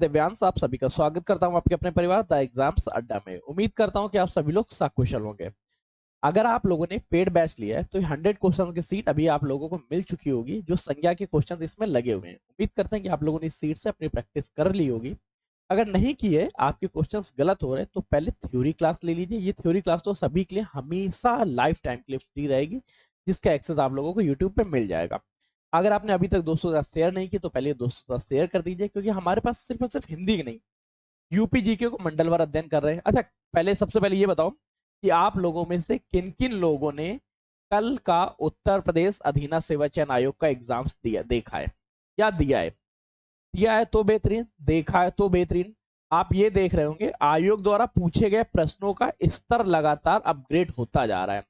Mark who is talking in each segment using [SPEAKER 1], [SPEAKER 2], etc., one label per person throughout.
[SPEAKER 1] दिव्यांश, आप सभी का स्वागत करता हूं आपके अपने परिवार द एग्जाम्स अड्डा में। उम्मीद करता हूं कि आप सभी लोग सकुशल होंगे। अगर आप लोगों ने पेड बैच लिया है तो 100 क्वेश्चन की सीट अभी आप लोगों को मिल चुकी होगी, जो संज्ञा के क्वेश्चन इसमें लगे हुए हैं। उम्मीद करते हैं कि आप लोगों ने इस सीट से अपनी प्रैक्टिस कर ली होगी। अगर नहीं की है, आपके क्वेश्चंस गलत हो रहे हैं, तो पहले थ्योरी क्लास ले लीजिए। ये थ्योरी क्लास तो सभी के लिए हमेशा लाइफ टाइम के लिए फ्री रहेगी, जिसका एक्सेस आप लोगों को यूट्यूब पे मिल जाएगा। अगर आपने अभी तक दोस्तों के साथ शेयर नहीं की तो पहले दोस्तों के साथ शेयर कर दीजिए, क्योंकि हमारे पास सिर्फ और सिर्फ हिंदी की नहीं, यूपी जीके को मंडलवार अध्ययन कर रहे हैं। अच्छा, पहले सबसे पहले ये बताओ कि आप लोगों में से किन किन लोगों ने कल का उत्तर प्रदेश अधीना सेवा चयन आयोग का एग्जाम्स दिया देखा है या दिया है? दिया है तो बेहतरीन, देखा है तो बेहतरीन। आप ये देख रहे होंगे आयोग द्वारा पूछे गए प्रश्नों का स्तर लगातार अपग्रेड होता जा रहा है।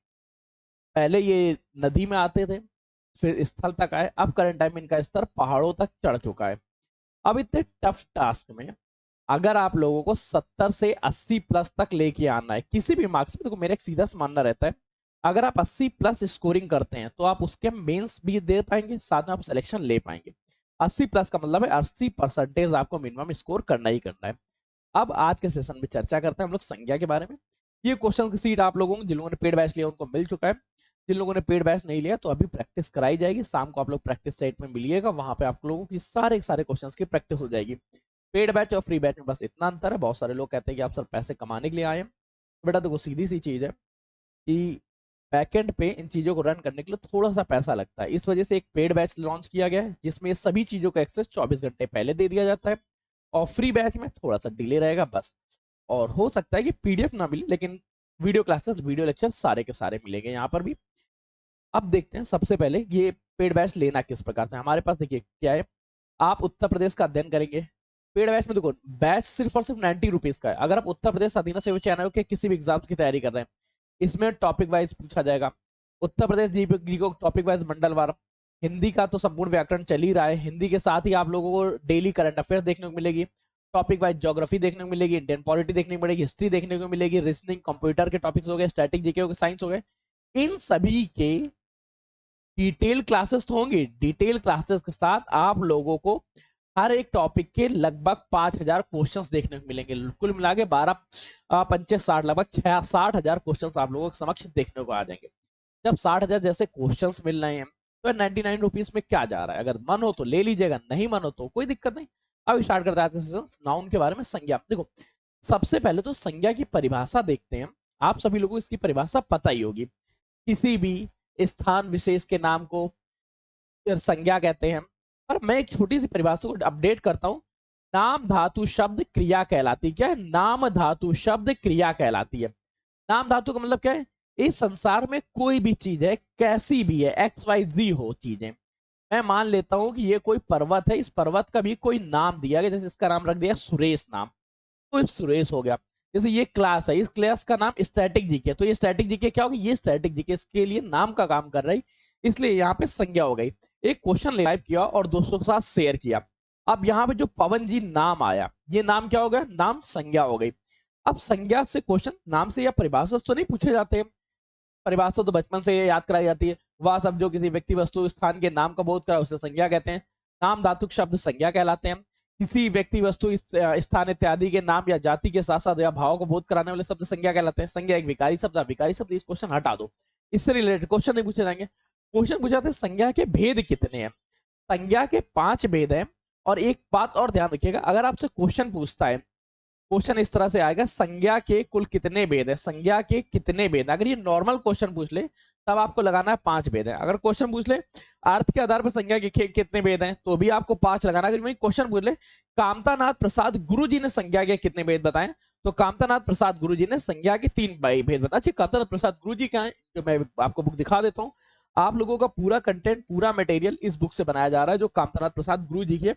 [SPEAKER 1] पहले ये नदी में आते थे, फिर स्थल तक आए, अब करंट टाइम में इनका स्तर पहाड़ों तक चढ़ चुका है। अब इतने टफ टास्क में अगर आप लोगों को 70 से 80 प्लस तक लेके आना है किसी भी मार्क्स में, तो मेरा एक सीधा सा मानना रहता है, अगर आप 80 प्लस स्कोरिंग करते हैं तो आप उसके मेंस भी दे पाएंगे, साथ में आप सिलेक्शन ले पाएंगे। 80 प्लस का मतलब है 80% आपको मिनिमम स्कोर करना ही करना है। अब आज के सेशन में चर्चा करते हैं हम लोग संज्ञा के बारे में। ये क्वेश्चन की सीट आप लोगों को, जिन लोगों ने पेड बैच लिया उनको मिल चुका है। जिन लोगों ने पेड बैच नहीं लिया तो अभी प्रैक्टिस कराई जाएगी। शाम को आप लोग प्रैक्टिस सेट में मिलिएगा, वहां पे आप लोगों की सारे सारे क्वेश्चंस की प्रैक्टिस हो जाएगी। पेड बैच और फ्री बैच में बस इतना अंतर है। बहुत सारे लोग कहते हैं कि आप सर पैसे कमाने के लिए आए हैं। बेटा देखो, सीधी सी चीज है कि बैकएंड पे इन चीजों को रन करने के लिए थोड़ा सा पैसा लगता है। इस वजह से एक पेड बैच लॉन्च किया गया है, जिसमें सभी चीजों का एक्सेस 24 घंटे पहले दे दिया जाता है। और फ्री बैच में थोड़ा सा डिले रहेगा बस। और हो सकता है कि पीडीएफ ना मिले, लेकिन वीडियो क्लासेस वीडियो लेक्चर सारे के सारे मिलेंगे यहाँ पर भी। अब देखते हैं सबसे पहले ये पेड बैच लेना किस प्रकार से। हमारे पास देखिए क्या है, आप उत्तर प्रदेश का अध्ययन करेंगे। पेड बैच में देखो, बैच सिर्फ और सिर्फ 90 रुपीज का है। अगर आप उत्तर प्रदेश अधीना सेवा चयन आयोग के किसी भी एग्जाम की तैयारी कर रहे हैं, इसमें टॉपिक वाइज पूछा जाएगा। उत्तर प्रदेश जी को टॉपिक वाइज मंडलवार। हिंदी का तो संपूर्ण व्याकरण चल ही रहा है, हिंदी के साथ ही आप लोगों को डेली करंट अफेयर्स देखने को मिलेगी। टॉपिक वाइज ज्योग्राफी देखने को मिलेगी, इंडियन पॉलिटी देखने को मिलेगी, हिस्ट्री देखने को मिलेगी, रीजनिंग, कंप्यूटर के टॉपिक्स हो गए, स्टैटिक जीके हो गए, साइंस हो गए। इन सभी के डिटेल क्लासेस तो होंगे। डिटेल क्लासेस के साथ आप लोगों को हर एक टॉपिक के लगभग 5000 क्वेश्चंस देखने को मिलेंगे। कुल मिला के 12 पंचे 60, लगभग 60,000 क्वेश्चंस आप लोगों के समक्ष देखने को आ जाएंगे। जब 60,000 जैसे क्वेश्चंस मिल रहे हैं तो 99 रुपीज में क्या जा रहा है? अगर मन हो तो ले लीजिएगा, नहीं मन हो तो कोई दिक्कत नहीं। अब स्टार्ट करते हैं आज का सेशन नाउन के बारे में। संज्ञा देखो, सबसे पहले तो संज्ञा की परिभाषा देखते हैं। आप सभी लोगों को इसकी परिभाषा पता ही होगी। किसी भी स्थान विशेष के नाम को संज्ञा कहते हैं। और मैं एक छोटी सी परिभाषा को अपडेट करता हूं। नाम धातु शब्द क्रिया कहलाती। क्या है? नाम धातु शब्द क्रिया कहलाती है। नाम धातु का मतलब क्या है? इस संसार में कोई भी चीज है, कैसी भी है, एक्स वाई जी हो चीजें। मैं मान लेता हूं कि ये कोई पर्वत है, इस पर्वत का भी कोई नाम दिया गया, जैसे इसका नाम रख दिया सुरेश नाम, तो सुरेश हो गया। जैसे ये क्लास है, इस क्लास का नाम स्टैटिक जीके, तो ये स्टैटिक जीके क्या होगी? ये स्टैटिक जीके इसके लिए नाम का काम कर रही, इसलिए यहाँ पे संज्ञा हो गई। एक क्वेश्चन लाइव किया और दोस्तों के साथ शेयर किया। अब यहाँ पे जो पवन जी नाम आया, ये नाम क्या हो गया? नाम संज्ञा हो गई। अब संज्ञा से क्वेश्चन नाम से या परिभाषा तो नहीं पूछे जाते। परिभाषा तो बचपन से याद कराई जाती है। वह सब जो किसी व्यक्ति वस्तु स्थान के नाम का बोध करा उसे संज्ञा कहते हैं। नाम धातुक शब्द संज्ञा कहलाते हैं। किसी व्यक्ति वस्तु स्थान इत्यादि के नाम या जाति के साथ साथ या भाव को बोध कराने वाले शब्द संज्ञा कहलाते हैं। संज्ञा एक विकारी शब्द। विकारी शब्द इस क्वेश्चन हटा दो, इससे रिलेटेड क्वेश्चन नहीं पूछे जाएंगे। क्वेश्चन पूछे जाते हैं संज्ञा के भेद कितने हैं। संज्ञा के 5 भेद हैं। और एक बात और ध्यान रखिएगा, अगर आपसे क्वेश्चन पूछता है, क्वेश्चन इस तरह से आएगा, संज्ञा के कुल कितने भेद है, संज्ञा के कितने भेद। अगर ये नॉर्मल क्वेश्चन पूछ ले तब आपको लगाना है 5 भेद है। अगर क्वेश्चन पूछ ले अर्थ के आधार पर संज्ञा के कितने भेद हैं, तो भी आपको 5 लगाना। अगर वही क्वेश्चन पूछ ले कामतानाथ प्रसाद गुरु जी ने संज्ञा के कितने भेद बताएं, तो कामतानाथ प्रसाद गुरु जी ने संज्ञा के 3 भेद बताए। अच्छा, कामतानाथ प्रसाद गुरु जी क्या है, जो मैं आपको बुक दिखा देता हूँ। आप लोगों का पूरा कंटेंट, पूरा मटेरियल इस बुक से बनाया जा रहा है, जो कामतानाथ प्रसाद गुरु जी के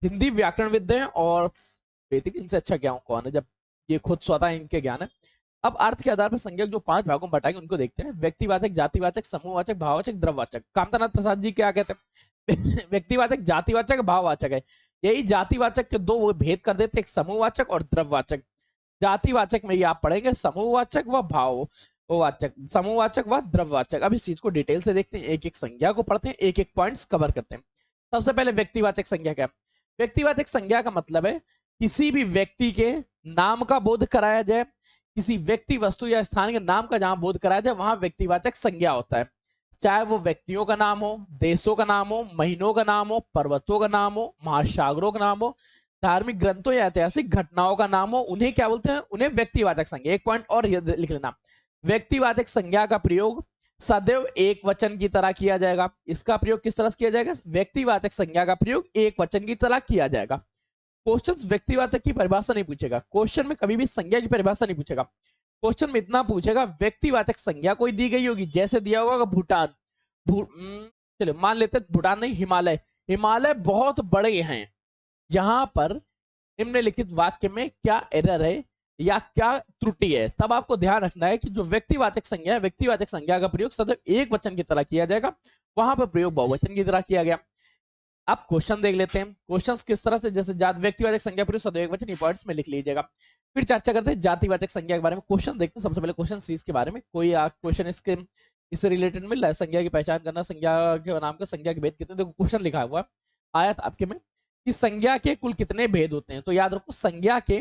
[SPEAKER 1] हिंदी व्याकरणविद हैं। और बेसिक इनसे अच्छा क्या कौन है, जब ये खुद स्वतः इनके ज्ञान है। अब अर्थ के आधार पर संज्ञा जो 5 भागों में बटाएंगे उनको देखते हैं। व्यक्तिवाचक, जातिवाचक, समूहवाचक, भाववाचक, द्रव्यवाचक। कामतानाथ प्रसाद जी क्या कहते हैं? व्यक्तिवाचक, जातिवाचक, भाववाचक है। यही जातिवाचक के 2 भेद कर देते, एक समूहवाचक और द्रव्यवाचक। जातिवाचक में ये आप पढ़ेंगे समूहवाचक व भाववाचक, समूहवाचक व द्रव्यवाचक। अब इस चीज को डिटेल से देखते हैं, एक एक संज्ञा को पढ़ते हैं, एक एक पॉइंट्स कवर करते हैं। सबसे पहले व्यक्तिवाचक संज्ञा क्या है? व्यक्तिवाचक संज्ञा का मतलब है किसी भी व्यक्ति के नाम का बोध कराया जाए, किसी व्यक्ति वस्तु या स्थान के नाम का जहां बोध कराया जाए वहां व्यक्तिवाचक संज्ञा होता है। चाहे वो व्यक्तियों का नाम हो, देशों का नाम हो, महीनों का नाम हो, पर्वतों का नाम हो, महासागरों का नाम हो, धार्मिक ग्रंथों या ऐतिहासिक घटनाओं का नाम हो, उन्हें क्या बोलते हैं? उन्हें व्यक्तिवाचक संज्ञा। एक पॉइंट और लिख लेना, व्यक्तिवाचक संज्ञा का प्रयोग सदैव एक वचन की तरह किया जाएगा। इसका प्रयोग किस तरह से किया जाएगा? व्यक्तिवाचक संज्ञा का प्रयोग एक वचन की तरह किया जाएगा। क्वेश्चन व्यक्तिवाचक की परिभाषा नहीं पूछेगा, क्वेश्चन में कभी भी संज्ञा की परिभाषा नहीं पूछेगा। क्वेश्चन में इतना पूछेगा, व्यक्तिवाचक संज्ञा कोई दी गई होगी, जैसे दिया होगा भूटान, चलो मान लेते भूटान नहीं, हिमालय। हिमालय बहुत बड़े हैं, यहां पर निम्नलिखित वाक्य में क्या एरर है या क्या त्रुटि है, तब आपको ध्यान रखना है कि जो व्यक्तिवाचक संज्ञा है, व्यक्तिवाचक संज्ञा का प्रयोग सदैव एक वचन की तरह किया जाएगा, वहां पर प्रयोग बहुवचन की तरह किया गया। अब क्वेश्चन देख लेते हैं, क्वेश्चंस किस तरह से, जैसे व्यक्तिवाचक संज्ञा प्रयोग सदैव एक वचन, पॉइंट्स में लिख लीजिएगा। फिर चर्चा करते हैं जातिवाचक संज्ञा के बारे में। क्वेश्चन देखते हैं सबसे पहले क्वेश्चन सीरीज के बारे में। कोई क्वेश्चन इससे रिलेटेड मिल रहा है? संज्ञा की पहचान करना, संज्ञा के नाम का संज्ञा के भेद कितने? देखो क्वेश्चन लिखा हुआ आया था आपके में कि संज्ञा के कुल कितने भेद होते हैं। तो याद रखो, संज्ञा के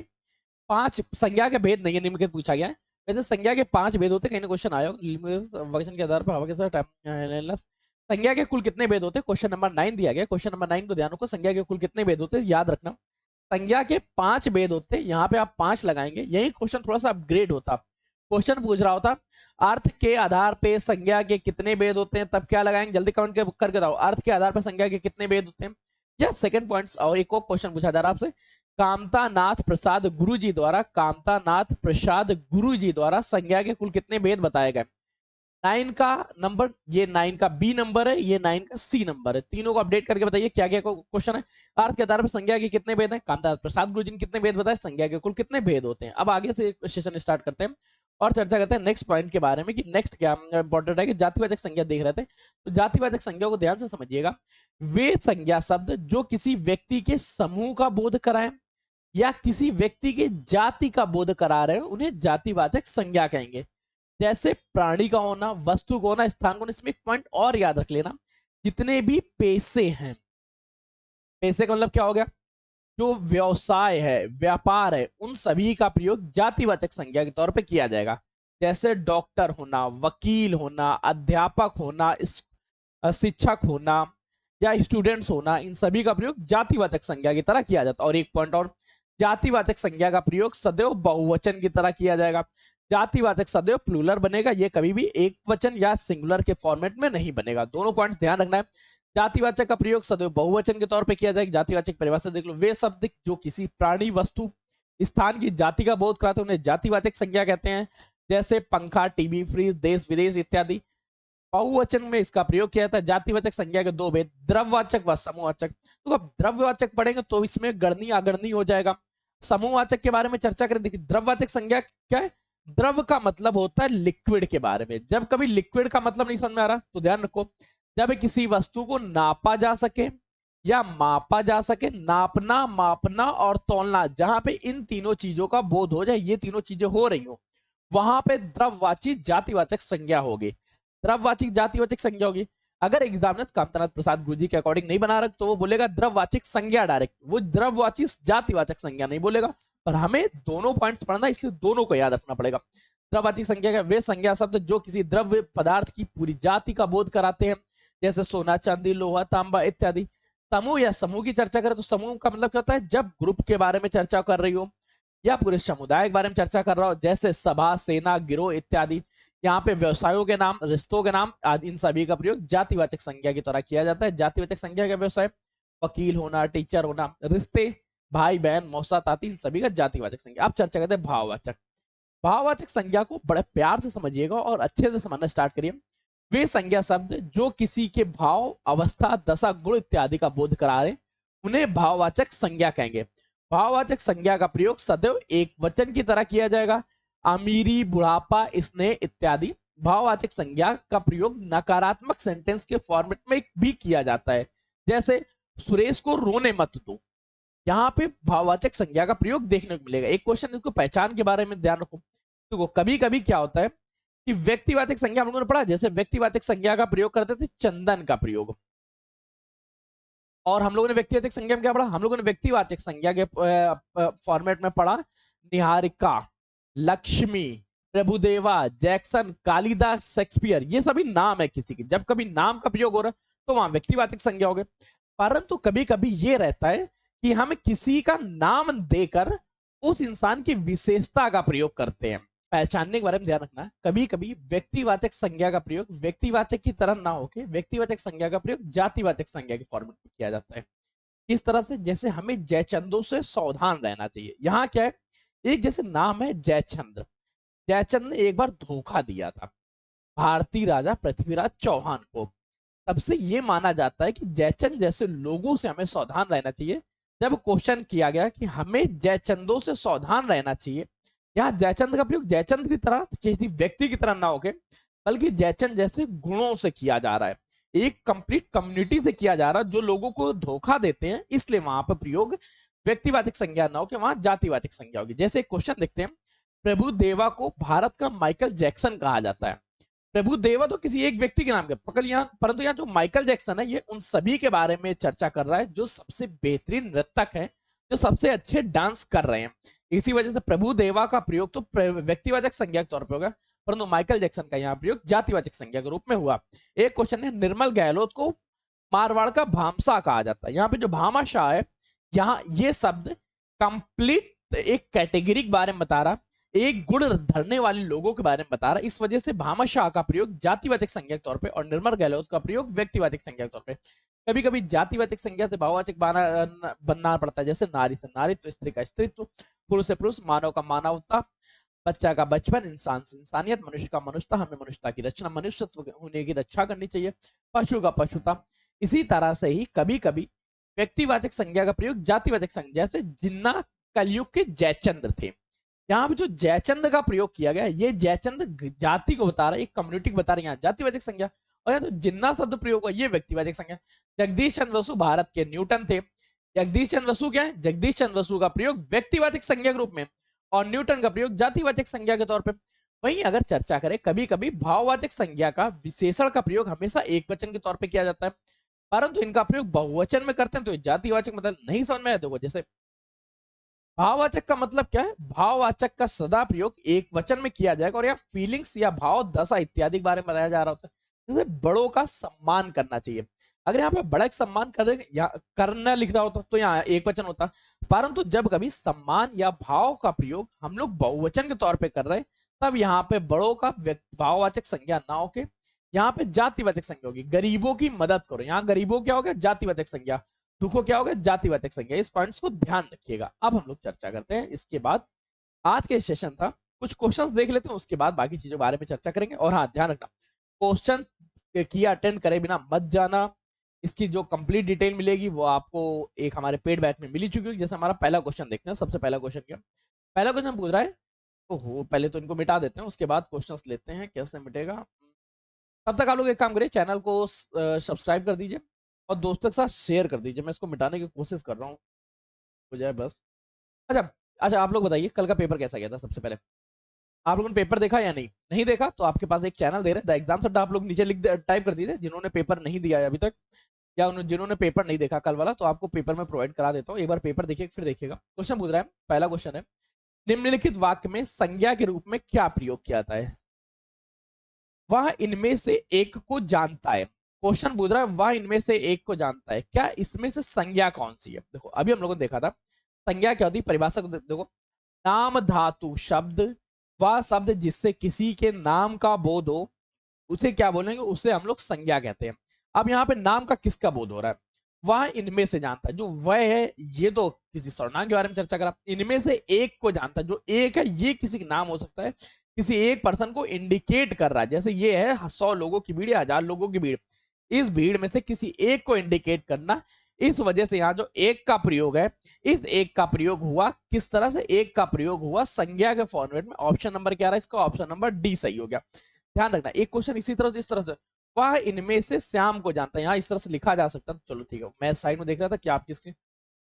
[SPEAKER 1] 5 संज्ञा के भेद नहीं है, निम्नलिखित पूछा गया है। वैसे संज्ञा के 5 भेद होते हैं, कहीं ना क्वेश्चन आया वचन के आधार पर हवा के साथ संज्ञा के कुल कितने भेद होते हैं? क्वेश्चन नंबर 9 दिया गया। क्वेश्चन नंबर 9 को ध्यान रखो, संज्ञा के कुल कितने भेद होते हैं याद रखना। संज्ञा के 5 भेद होते हैं, यहाँ पे आप 5 लगाएंगे। यही क्वेश्चन थोड़ा सा अपग्रेड होता, क्वेश्चन पूछ रहा होता अर्थ के आधार पे संज्ञा के कितने भेद होते हैं, तब क्या लगाएंगे? जल्दी कमेंट करके बताओ, अर्थ के आधार पर संज्ञा के कितने भेद होते हैं। या सेकंड पॉइंट और एक और क्वेश्चन पूछा जा रहा है आपसे, कामतानाथ प्रसाद गुरुजी द्वारा, कामतानाथ प्रसाद गुरुजी द्वारा संज्ञा के कुल कितने भेद बताए गए? 9 का नंबर, ये 9 का बी नंबर है, ये 9 का सी नंबर है। तीनों को अपडेट करके बताइए क्या क्या क्वेश्चन है। अर्थ के आधार पर संज्ञा के कितने भेद हैं? कामतानाथ प्रसाद गुरुजी ने कितने भेद बताए? संज्ञा के कुल कितने भेद होते हैं। अब आगे से सेशन स्टार्ट करते हैं और चर्चा करते हैं नेक्स्ट पॉइंट के बारे में कि नेक्स्ट क्या इंपॉर्टेंट है कि जातिवाचक संज्ञा देख रहे थे। तो जातिवाचक संज्ञा को ध्यान से समझिएगा, वे संज्ञा शब्द जो किसी व्यक्ति के समूह का बोध कराए या किसी व्यक्ति के जाति का बोध करा रहे हैं, उन्हें जातिवाचक संज्ञा कहेंगे। जैसे प्राणी का होना, वस्तु का होना, स्थान का होना। इसमें एक पॉइंट और याद रख लेना, जितने भी पैसे हैं, पैसे का मतलब क्या हो गया? जो व्यवसाय है, व्यापार है, उन सभी का प्रयोग जातिवाचक संज्ञा के तौर पे किया जाएगा। जैसे डॉक्टर होना, वकील होना, अध्यापक होना, शिक्षक होना या स्टूडेंट्स होना, इन सभी का प्रयोग जातिवाचक संज्ञा की तरह किया जाता है। और एक पॉइंट और, जातिवाचक संज्ञा का प्रयोग सदैव बहुवचन की तरह किया जाएगा। जातिवाचक सदैव प्लूरल बनेगा, ये कभी भी एक वचन या सिंगुलर के फॉर्मेट में नहीं बनेगा। दोनों पॉइंट्स ध्यान रखना है। जातिवाचक का प्रयोग सदैव बहुवचन के तौर पे किया जाएगा। जातिवाचक परिभाषा देख लो, वे शब्द जो किसी प्राणी, वस्तु, स्थान की जाति का बोध कराते हैं उन्हें जातिवाचक संज्ञा कहते हैं। जैसे पंखा, टीवी, फ्रिज, देश विदेश इत्यादि। बहुवचन में इसका प्रयोग किया जाता है। जातिवाचक संज्ञा के 2 भेद, द्रव्यवाचक व समूहवाचक। तो अब द्रव्यवाचक पढ़ेंगे तो इसमें गणनी अगणनी हो जाएगा। समूहवाचक के बारे में चर्चा करें। देखिए द्रव्यवाचक संज्ञा क्या है? द्रव का मतलब होता है लिक्विड के बारे में। जब कभी लिक्विड का मतलब नहीं समझ में आ रहा तो ध्यान रखो, जब किसी वस्तु को नापा जा सके या मापा जा सके, नापना, मापना और तौलना, जहां पे इन तीनों चीजों का बोध हो जाए, ये तीनों चीजें हो रही हो, वहां पे द्रव्यवाची जातिवाचक संज्ञा होगी। द्रव्यवाची जातिवाचक संज्ञा होगी। अगर एग्जामिनर कामतानाथ प्रसाद गुरुजी के अकॉर्डिंग नहीं बना रहा तो वो बोलेगा द्रव्यवाचक संज्ञा डायरेक्ट, वो द्रव्यवाची जातिवाचक संज्ञा नहीं बोलेगा। पर हमें दोनों पॉइंट्स पढ़ना, इसलिए दोनों को याद रखना पड़ेगा। द्रव्यवाची संज्ञा का वे संज्ञा शब्द जो किसी द्रव्य पदार्थ की पूरी जाति का बोध कराते हैं, जैसे सोना, चांदी, लोहा, तांबा इत्यादि। समूह या समूह की चर्चा करें तो समूह का मतलब क्या होता है? जब ग्रुप के बारे में चर्चा कर रही हो या पूरे समुदाय के बारे में चर्चा कर रहा हो, जैसे सभा, सेना, गिरोह इत्यादि। यहाँ पे व्यवसायों के नाम, रिश्तों के नाम आदि, इन सभी का प्रयोग जातिवाचक संज्ञा की तरह किया जाता है। जातिवाचक संज्ञा का व्यवसाय, वकील होना, टीचर होना, रिश्ते, भाई बहन, मौसा ताती, इन सभी का जातिवाचक संज्ञा। आप चर्चा करते हैं भाववाचक। भाववाचक संज्ञा को बड़े प्यार से समझिएगा और अच्छे से समझना स्टार्ट करिए। वे संज्ञा शब्द जो किसी के भाव, अवस्था, दशा, गुण इत्यादि का बोध करा रहे, उन्हें भाववाचक संज्ञा कहेंगे। भाववाचक संज्ञा का प्रयोग सदैव एक वचन की तरह किया जाएगा। अमीरी, बुढ़ापा, स्नेह इत्यादि। भाववाचक संज्ञा का प्रयोग नकारात्मक सेंटेंस के फॉर्मेट में भी किया जाता है। जैसे सुरेश को रोने मत दो, यहाँ पे भाववाचक संज्ञा का प्रयोग देखने को मिलेगा। एक क्वेश्चन, इसको पहचान के बारे में ध्यान रखो। तो कभी कभी क्या होता है कि व्यक्तिवाचक संज्ञा हम लोगों ने पढ़ा, जैसे व्यक्तिवाचक संज्ञा का प्रयोग करते थे चंदन का प्रयोग, और हम लोगों ने व्यक्तिवाचक संज्ञा में क्या पढ़ा, हम लोगों ने व्यक्तिवाचक संज्ञा के फॉर्मेट में पढ़ा निहारिका, लक्ष्मी, प्रभुदेवा, जैक्सन, कालिदास, शेक्सपियर, ये सभी नाम है किसी के। जब कभी नाम का प्रयोग हो रहा है तो वहां व्यक्तिवाचक संज्ञा हो गए। परंतु कभी कभी ये रहता है कि हम किसी का नाम देकर उस इंसान की विशेषता का प्रयोग करते हैं। पहचानने के बारे में ध्यान रखना, कभी कभी व्यक्तिवाचक संज्ञा का प्रयोग व्यक्तिवाचक की तरह ना होके व्यक्तिवाचक संज्ञा का प्रयोग जातिवाचक संज्ञा के फॉर्मेट में किया जाता है। इस तरह से जैसे हमें जयचंदों से सावधान रहना चाहिए। यहाँ क्या है, एक जैसे नाम है जयचंद्र, जयचंद ने एक बार धोखा दिया था भारतीय राजा पृथ्वीराज चौहान को। तब से ये माना जाता है कि जयचंद जैसे लोगों से हमें सावधान रहना चाहिए। जब क्वेश्चन किया गया कि हमें जयचंदों से सावधान रहना चाहिए, यहाँ जयचंद का प्रयोग जयचंद की तरह किसी व्यक्ति की तरह ना होके बल्कि जयचंद जैसे गुणों से किया जा रहा है, एक कंप्लीट कम्युनिटी से किया जा रहा है जो लोगों को धोखा देते हैं, इसलिए वहां पर प्रयोग व्यक्तिवाचक संज्ञा ना हो कि वहां जातिवाचक संज्ञा होगी। जैसे क्वेश्चन देखते हैं, प्रभु देवा को भारत का माइकल जैक्सन कहा जाता है। प्रभु देवा तो किसी एक व्यक्ति के नाम के पकड़ यहाँ, परंतु यहाँ जो माइकल जैक्सन है ये उन सभी के बारे में चर्चा कर रहा है जो सबसे बेहतरीन नर्तक है, जो सबसे अच्छे डांस कर रहे हैं। इसी वजह से प्रभु देवा का प्रयोग तो व्यक्तिवाचक संज्ञा के तौर पर होगा, परंतु माइकल जैक्सन का यहाँ प्रयोग जातिवाचक संज्ञा के रूप में हुआ। एक क्वेश्चन है, निर्मल गहलोत को मारवाड़ का भामसा कहा जाता है। यहाँ पे जो भामाशाह है, यहाँ ये शब्द कंप्लीट एक कैटेगरी के बारे में बता रहा, एक गुण धरने वाले लोगों के बारे में बता रहा। इस वजह से भामाशाह का प्रयोग जातिवाचक संज्ञा के तौर पे और निर्मल गहलोत का प्रयोग व्यक्तिवाचक संज्ञा के तौर पे। कभी कभी जातिवाचक संज्ञा से भाववाचक बनना पड़ता है, जैसे नारी से नारित्व, स्त्री का स्त्रीत्व, पुरुष से पुरुष, मानव का मानवता, बच्चा का बचपन, इंसान से इंसानियत, मनुष्य का मनुष्यता, हमें मनुष्यता की रचना, मनुष्यत्व होने की रक्षा करनी चाहिए, पशु का पशुता। इसी तरह से ही कभी कभी व्यक्तिवाचक संज्ञा का प्रयोग जातिवाचक संज्ञा, जैसे जिन्ना कलयुग के जयचंद्र थे। यहाँ पे जो जयचंद का प्रयोग किया गया, ये जयचंद जाति को बता रहा है, एक कम्युनिटी को बता रहा है, यहाँ जातिवाचक संज्ञा। और यहाँ तो जिन्ना शब्द प्रयोग हुआ, ये व्यक्तिवाचक संज्ञा। जगदीश चंद्र बसु भारत के न्यूटन थे। जगदीश चंद्र बसु क्या है, जगदीश चंद्र बसु का प्रयोग व्यक्तिवाचक संज्ञा के रूप में और न्यूटन का प्रयोग जातिवाचक संज्ञा के तौर पर। वहीं अगर चर्चा करें, कभी कभी भाववाचक संज्ञा का विशेषण का प्रयोग हमेशा एक वचन के तौर पर किया जाता है, परंतु इनका प्रयोग बहुवचन में करते हैं तो जातिवाचक मतलब नहीं समझ में आया। देखो जैसे भाववाचक का मतलब क्या है, भाववाचक का सदा प्रयोग एक वचन में किया जाएगा और यहाँ फीलिंग्स या भाव दशा इत्यादि के बारे में बताया जा रहा होता है। जैसे बड़ों का सम्मान करना चाहिए, अगर यहाँ पे बड़ा का सम्मान करना लिख रहा होता तो यहाँ एक वचन होता, परंतु जब कभी सम्मान या भाव का प्रयोग हम लोग बहुवचन के तौर पे कर रहे हैं, तब यहाँ पे बड़ों का भाववाचक संज्ञा ना होके यहाँ पे जातिवाचक संज्ञा होगी। गरीबों की मदद करो, यहाँ गरीबों क्या हो गया, जातिवाचक संज्ञा। दुखों क्या होगा, जातिवाचक संज्ञा। इस पॉइंट्स को ध्यान रखिएगा। अब हम लोग चर्चा करते हैं इसके बाद, आज के सेशन था, कुछ क्वेश्चंस देख लेते हैं, उसके बाद बाकी चीजों के बारे में चर्चा करेंगे। और हाँ, ध्यान रखना, क्वेश्चन की अटेंड करे बिना मत जाना। इसकी जो कंप्लीट डिटेल मिलेगी वो आपको एक हमारे पेड बैच में मिली चुकी है। जैसे हमारा पहला क्वेश्चन देखते हैं। सबसे पहला क्वेश्चन क्या, पहला क्वेश्चन पूछ रहा है, ओहो पहले तो इनको मिटा देते हैं, उसके बाद क्वेश्चंस लेते हैं कैसे मिटेगा। तब तक आप लोग एक काम करिए, चैनल को सब्सक्राइब कर दीजिए और दोस्तों के साथ शेयर कर दीजिए। मैं इसको मिटाने की कोशिश कर रहा हूँ, हो जाए बस। अच्छा अच्छा, आप लोग बताइए कल का पेपर कैसा गया था। सबसे पहले आप लोगों ने पेपर देखा या नहीं, नहीं देखा तो आपके पास एक चैनल दे रहे द एग्जाम्स अड्डा, आप लोग नीचे लिख टाइप कर दीजिए। जिन्होंने पेपर नहीं दिया है अभी तक या जिन्होंने पेपर नहीं देखा कल वाला, तो आपको पेपर में प्रोवाइड करा देता हूँ। एक बार पेपर देखिए फिर देखिएगा। क्वेश्चन पूछ रहा है, पहला क्वेश्चन है, निम्नलिखित वाक्य में संज्ञा के रूप में क्या प्रयोग किया जाता है, वह इनमें से एक को जानता है। क्वेश्चन पूछ रहा है वह इनमें से एक को जानता है, क्या इसमें से संज्ञा कौन सी है। देखो अभी हम लोगों ने देखा था संज्ञा क्या होती है, परिभाषा को देखो, नाम धातु शब्द, वह शब्द जिससे किसी के नाम का बोध हो उसे क्या बोलेंगे, उसे हम लोग संज्ञा कहते हैं। अब यहाँ पे नाम का किसका बोध हो रहा है, वह इनमें से जानता है। जो वह है ये तो किसी सर्वनाम के बारे में चर्चा करा, इनमें से एक को जानता है। जो एक है ये किसी का नाम हो सकता है, किसी एक पर्सन को इंडिकेट कर रहा है। जैसे ये है 100 लोगों की भीड़ या 1000 लोगों की भीड़, इस भीड़ में से किसी एक को इंडिकेट करना। इस वजह से यहाँ जो एक का प्रयोग है, इस एक का प्रयोग हुआ किस तरह से, एक का प्रयोग हुआ संज्ञा के फॉर्मेट में। ऑप्शन नंबर क्या रहा है इसका, ऑप्शन नंबर डी सही हो गया। ध्यान रखना, एक क्वेश्चन इसी तरह से, इस तरह से, वह इनमें से श्याम को जानता है, यहाँ इस तरह से लिखा जा सकता है। तो चलो ठीक है, मैं साइड में देख रहा था कि आपकी स्क्रीन,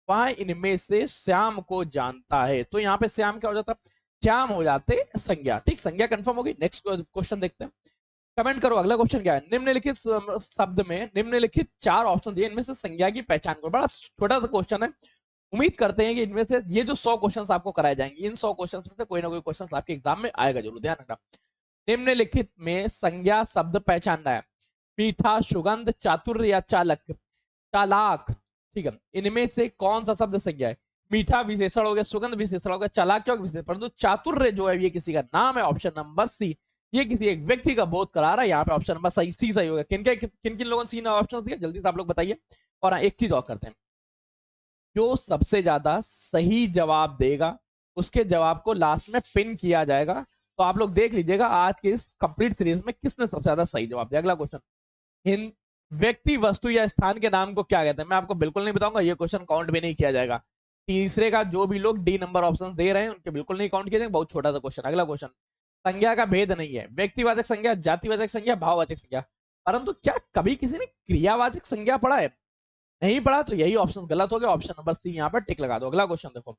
[SPEAKER 1] वह इनमें से श्याम को जानता है, तो यहाँ पे श्याम क्या हो जाता, श्याम हो जाते संज्ञा। ठीक, संज्ञा कंफर्म होगी। नेक्स्ट क्वेश्चन देखते हैं। कमेंट करो अगला क्वेश्चन क्या है। निम्नलिखित शब्द में निम्नलिखित 4 ऑप्शन दिए, इनमें से संज्ञा की पहचान करो। बड़ा छोटा सा क्वेश्चन है, उम्मीद करते हैं कि इनमें से ये जो 100 क्वेश्चंस आपको कराए जाएंगे, इन 100 क्वेश्चंस में से कोई ना कोई क्वेश्चंस आपके एग्जाम में आएगा जरूर, ध्यान रखना। निम्नलिखित में संज्ञा शब्द पहचानना है। मीठा, सुगंध, चातुर या चालक, चालाक, ठीक है, इनमें से कौन सा शब्द संज्ञा है। मीठा विशेषण हो गया, सुगंध विशेषण हो गया, चालाक क्या विशेषण, परंतु चातुर्य जो है ये किसी का नाम है, ऑप्शन नंबर सी, ये किसी एक व्यक्ति का बोध करा रहा है। यहाँ पे ऑप्शन नंबर सही सी सही होगा। किन किन लोगों ने सी ऑप्शन दिया, जल्दी से आप लोग बताइए। और हाँ, एक चीज और करते हैं, जो सबसे ज्यादा सही जवाब देगा उसके जवाब को लास्ट में पिन किया जाएगा। तो आप लोग देख लीजिएगा आज के इस कंप्लीट सीरीज में किसने सबसे ज्यादा सही जवाब दिया। अगला क्वेश्चन, इन व्यक्ति, वस्तु या स्थान के नाम को क्या कहते हैं। मैं आपको बिल्कुल नहीं बताऊंगा, ये क्वेश्चन काउंट भी नहीं किया जाएगा। तीसरे का जो भी लोग डी नंबर ऑप्शन दे रहे हैं उनके बिल्कुल नहीं काउंट किया जाएगा, बहुत छोटा सा क्वेश्चन। अगला क्वेश्चन, संज्ञा का भेद नहीं है। व्यक्तिवाचक संज्ञा, जातिवाचक संज्ञा, भाववाचक संज्ञा, परंतु क्या कभी किसी ने क्रियावाचक संज्ञा पढ़ा है, नहीं पढ़ा, तो यही ऑप्शन गलत हो गया। ऑप्शन नंबर सी यहाँ पर टिक लगा दो। अगला क्वेश्चन देखो,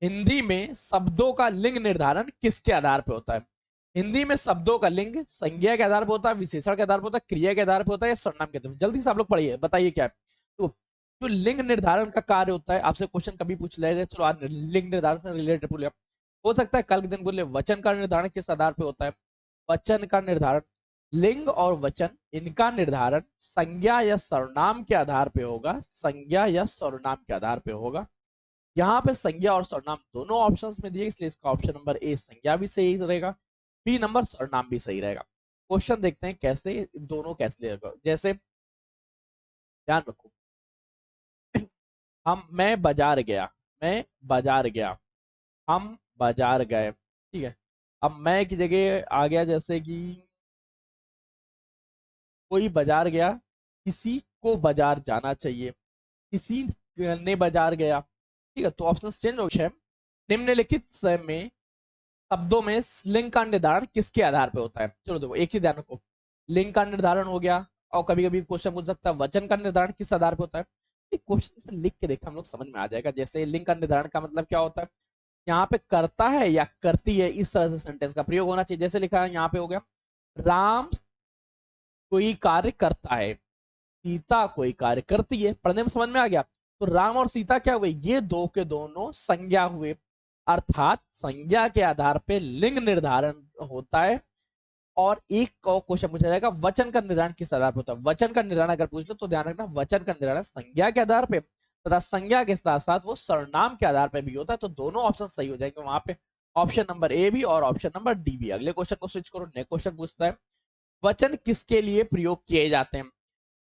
[SPEAKER 1] हिंदी में शब्दों का लिंग निर्धारण किसके आधार पर होता है। हिंदी में शब्दों का लिंग संज्ञा के आधार पर होता है, विशेषण के आधार पर होता है, क्रिया के आधार पर होता है या सर्वनाम के आधार पर। जल्दी से आप लोग पढ़िए, बताइए क्या है। तो जो लिंग निर्धारण का कार्य होता है, आपसे क्वेश्चन कभी पूछ ले, चलो आज लिंग निर्धारण से रिलेटेड बोलिए, हो सकता है कल के दिन बोले वचन का निर्धारण किस आधार पर होता है। वचन का निर्धारण, लिंग और वचन, इनका निर्धारण संज्ञा या सर्वनाम के आधार पर होगा, संज्ञा या सर्वनाम के आधार पर होगा। यहाँ पे संज्ञा और सर्वनाम दोनों ऑप्शंस में दिए, इसलिए इसका ऑप्शन नंबर ए संज्ञा भी सही रहेगा, बी नंबर सर्वनाम भी सही रहेगा। क्वेश्चन देखते हैं कैसे दोनों कैसे लेगा। जैसे ध्यान रखो, मैं बाजार गया, मैं बाजार गया, हम बाजार गए, ठीक है। अब मैं की जगह आ गया जैसे कि कोई बाजार गया, किसी को बाजार जाना चाहिए, किसी ने बाजार गया, ठीक है। तो ऑप्शन चेंज हो गया। निम्नलिखित में शब्दों में लिंग का निर्धारण किसके आधार पर होता है। चलो देखो, एक चीज ध्यान रखो, लिंग का निर्धारण हो गया, और कभी कभी क्वेश्चन पूछ सकता है वचन का निर्धारण किस आधार पर होता है। क्वेश्चन से लिख के देखते हम लोग समझ में आ जाएगा। जैसे लिंग का निर्धारण का मतलब क्या होता है, यहाँ पे करता है या करती है, इस तरह से सेंटेंस का प्रयोग होना चाहिए। जैसे लिखा है यहाँ पे हो गया, राम कोई कार्य करता है, सीता कोई कार्य करती है, पढ़ने में समझ में आ गया। तो राम और सीता क्या हुए, ये दो के दोनों संज्ञा हुए, अर्थात संज्ञा के आधार पे लिंग निर्धारण होता है। और एक क्वेश्चन पूछा जाएगा वचन का निर्धारण किस आधार पर होता है। वचन का निर्धारण अगर पूछ लो तो ध्यान रखना, वचन का निर्धारण संज्ञा के आधार पे तथा संज्ञा के साथ साथ वो सर्वनाम के आधार पर भी होता है। तो दोनों ऑप्शन सही हो जाएंगे वहां पे, ऑप्शन नंबर ए भी और ऑप्शन नंबर डी भी। अगले क्वेश्चन को स्विच करो, नेक्स्ट क्वेश्चन पूछता है, वचन किसके लिए प्रयोग किए जाते हैं।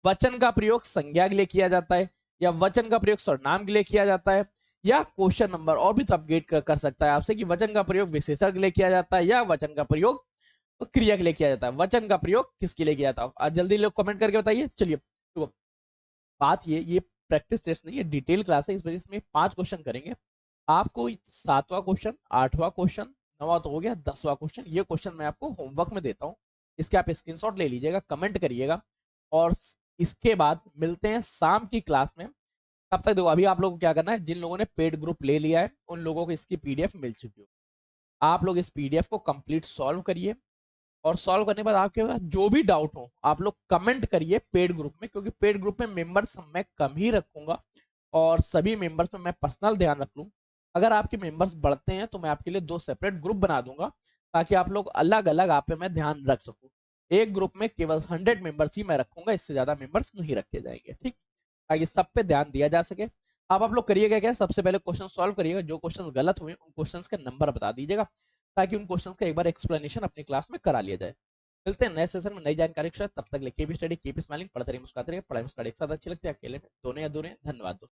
[SPEAKER 1] वचन का प्रयोग संज्ञा के लिए किया जाता है, या वचन का प्रयोग सर्वनाम के लिए किया जाता है, या क्वेश्चन नंबर और भी तो अपडेट कर सकता है आपसे कि वचन का प्रयोग विशेषण के लिए किया जाता है या वचन का प्रयोग क्रिया के लिए किया जाता है। वचन का प्रयोग किसके लिए किया जाता है, आज जल्दी लोग कमेंट करके बताइए। चलिए, तो बात ये प्रैक्टिस टेस्ट नहीं, ये डिटेल क्लास है, इस वजह से 5 क्वेश्चन करेंगे। आपको 7वां क्वेश्चन, 8वां क्वेश्चन, 9वां तो हो गया, 10वां क्वेश्चन, ये क्वेश्चन मैं आपको होमवर्क में देता हूँ, इसके आप स्क्रीनशॉट ले लीजिएगा, कमेंट करिएगा। और इसके बाद मिलते हैं शाम की क्लास में। तब तक देखो, अभी आप लोगों को क्या करना है, जिन लोगों ने पेड ग्रुप ले लिया है उन लोगों को इसकी पीडीएफ मिल चुकी हो, आप लोग इस पीडीएफ को कंप्लीट सॉल्व करिए, और सॉल्व करने के बाद आपके पास जो भी डाउट हो आप लोग कमेंट करिए पेड ग्रुप में, क्योंकि पेड ग्रुप में मेंबर्स मैं कम ही रखूंगा और सभी मेंबर्स में मैं पर्सनल ध्यान रख लूँ। अगर आपके मेंबर्स बढ़ते हैं तो मैं आपके लिए 2 सेपरेट ग्रुप बना दूंगा, ताकि आप लोग अलग अलग आप पे मैं ध्यान रख सकूं। एक ग्रुप में केवल 100 मेंबर्स ही मैं रखूंगा, इससे ज्यादा मेंबर्स नहीं रखे जाएंगे, ठीक, ताकि सब पे ध्यान दिया जा सके। अब आप लोग करिएगा क्या, सबसे पहले क्वेश्चन सॉल्व करिएगा, जो क्वेश्चन गलत हुए उन क्वेश्चंस के नंबर बता दीजिएगा, ताकि उन क्वेश्चंस का एक बार एक्सप्लेनेशन अपनी क्लास में करा लिया जाए। मिलते हैं नए सेशन में नई जानकारी के साथ, तब तक लिए कीप स्टडी कीप स्माइलिंग, पढ़ते रहिए मुस्कुराते रहिए, पढ़ाई मुस्कुराते एक साथ अच्छी लगती है, अकेले में दोनों या दूर। धन्यवाद दोस्तों।